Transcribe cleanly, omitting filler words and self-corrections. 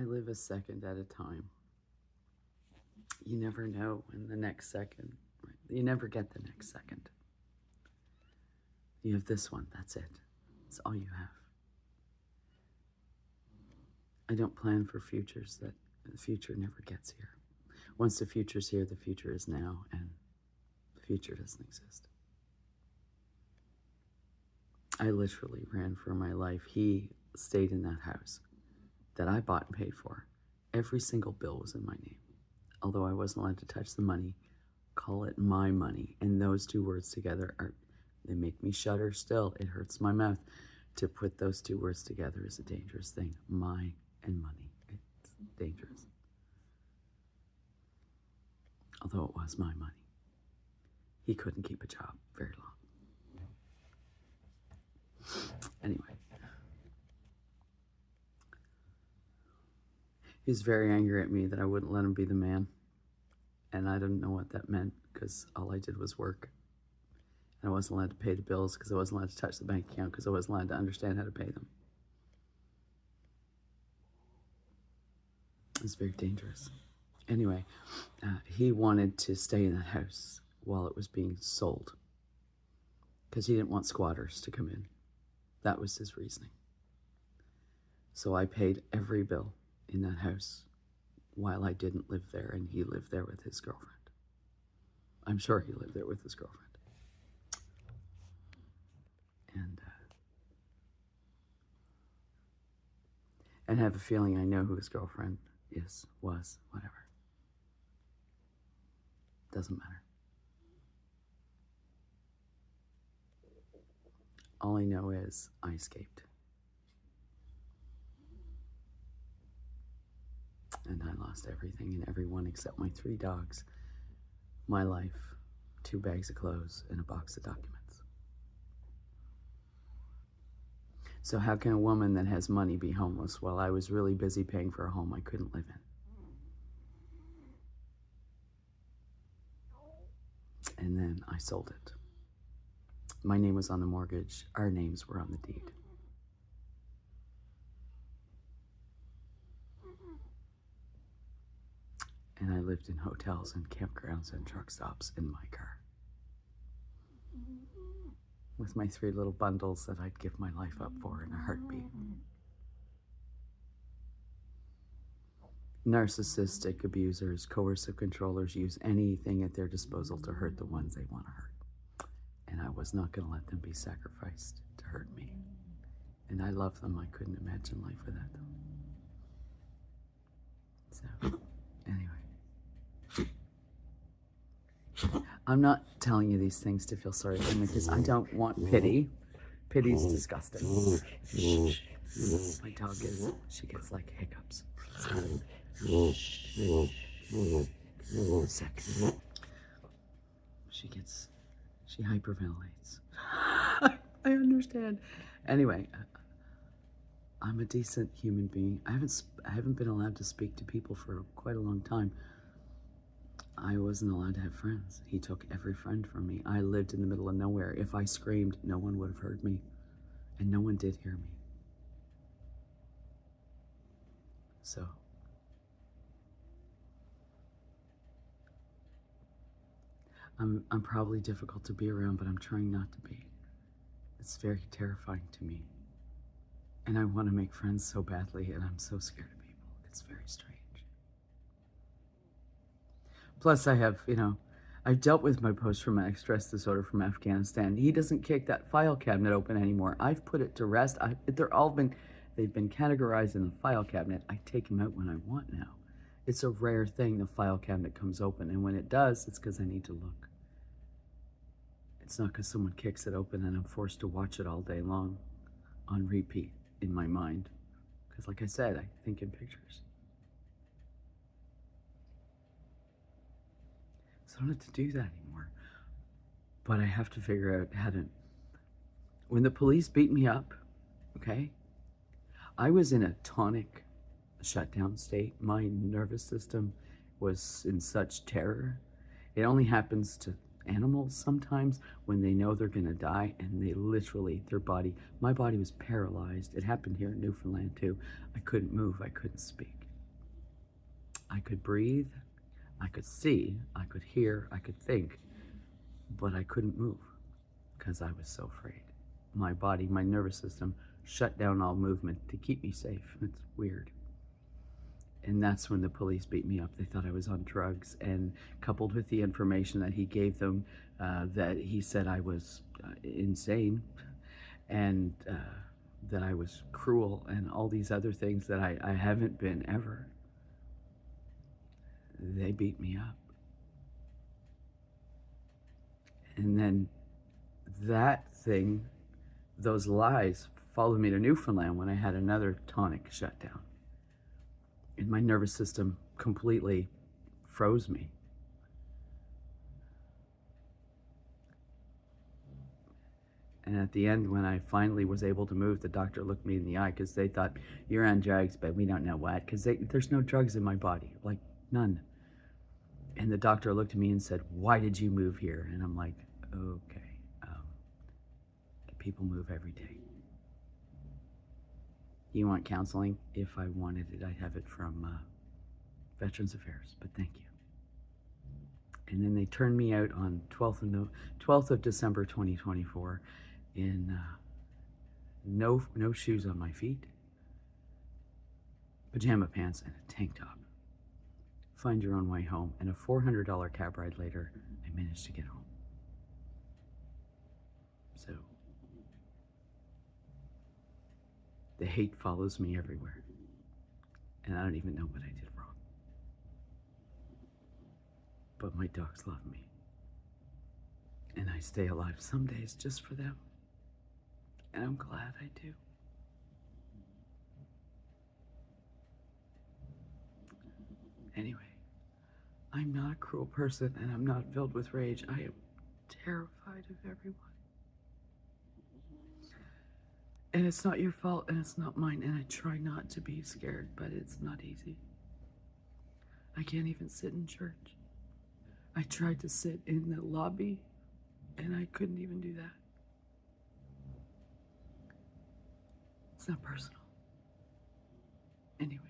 I live a second at a time. You never know when the next second, right? You never get the next second. You have this one, that's it. It's all you have. I don't plan for futures that the future never gets here. Once the future's here, the future is now, and the future doesn't exist. I literally ran for my life. He stayed in that house that I bought and paid for. Every single bill was in my name. Although I wasn't allowed to touch the money, call it my money. And those two words together they make me shudder still. It hurts my mouth. To put those two words together is a dangerous thing. My and money. It's dangerous. Although it was my money. He couldn't keep a job very long. Anyway. He was very angry at me that I wouldn't let him be the man. And I didn't know what that meant because all I did was work. And I wasn't allowed to pay the bills because I wasn't allowed to touch the bank account because I wasn't allowed to understand how to pay them. It was very dangerous. Anyway, he wanted to stay in that house while it was being sold because he didn't want squatters to come in. That was his reasoning. So I paid every bill in that house while I didn't live there, and he lived there with his girlfriend. I'm sure he lived there with his girlfriend. And I have a feeling I know who his girlfriend was, whatever. Doesn't matter. All I know is I escaped. And I lost everything and everyone except my 3 dogs, my life, 2 bags of clothes, and a box of documents. So how can a woman that has money be homeless while I was really busy paying for a home I couldn't live in? And then I sold it. My name was on the mortgage. Our names were on the deed. And I lived in hotels and campgrounds and truck stops in my car. With my 3 little bundles that I'd give my life up for in a heartbeat. Narcissistic abusers, coercive controllers use anything at their disposal to hurt the ones they want to hurt. And I was not going to let them be sacrificed to hurt me. And I love them. I couldn't imagine life without them. So, anyway. I'm not telling you these things to feel sorry for me because I don't want pity. Pity's disgusting. My dog she gets like hiccups. A second. She hyperventilates. I understand. Anyway, I'm a decent human being. I haven't been allowed to speak to people for quite a long time. I wasn't allowed to have friends. He took every friend from me. I lived in the middle of nowhere. If I screamed, no one would have heard me. And no one did hear me. So, I'm probably difficult to be around, but I'm trying not to be. It's very terrifying to me. And I want to make friends so badly, and I'm so scared of people. It's very strange. Plus, I have, I've dealt with my post-traumatic stress disorder from Afghanistan. He doesn't kick that file cabinet open anymore. I've put it to rest. They've been categorized in the file cabinet. I take them out when I want now. It's a rare thing the file cabinet comes open, and when it does, it's because I need to look. It's not because someone kicks it open and I'm forced to watch it all day long on repeat in my mind. Because like I said, I think in pictures. So I don't have to do that anymore. But I have to figure out how to... When the police beat me up, okay, I was in a tonic shutdown state. My nervous system was in such terror. It only happens to animals sometimes when they know they're gonna die, and they literally, my body was paralyzed. It happened here in Newfoundland too. I couldn't move, I couldn't speak. I could breathe, I could see, I could hear, I could think, but I couldn't move because I was so afraid. My body, my nervous system shut down all movement to keep me safe. It's weird. And that's when the police beat me up. They thought I was on drugs, and coupled with the information that he gave them, that he said I was insane, and that I was cruel, and all these other things that I haven't been ever, they beat me up. And then that thing, those lies, followed me to Newfoundland when I had another tonic shutdown. And my nervous system completely froze me. And at the end, when I finally was able to move, the doctor looked me in the eye because they thought, you're on drugs, but we don't know what, because there's no drugs in my body, like none. And the doctor looked at me and said, why did you move here? And I'm like, okay, people move every day. You want counseling? If I wanted it, I'd have it from Veterans Affairs, but thank you. And then they turned me out on 12th of December 2024 in no shoes on my feet, pajama pants, and a tank top. Find your own way home. And a $400 cab ride later, I managed to get home. So the hate follows me everywhere, and I don't even know what I did wrong. But my dogs love me, and I stay alive some days just for them, and I'm glad I do. Anyway, I'm not a cruel person, and I'm not filled with rage. I am terrified of everyone. And it's not your fault, and it's not mine, and I try not to be scared, but it's not easy. I can't even sit in church. I tried to sit in the lobby, and I couldn't even do that. It's not personal. Anyway.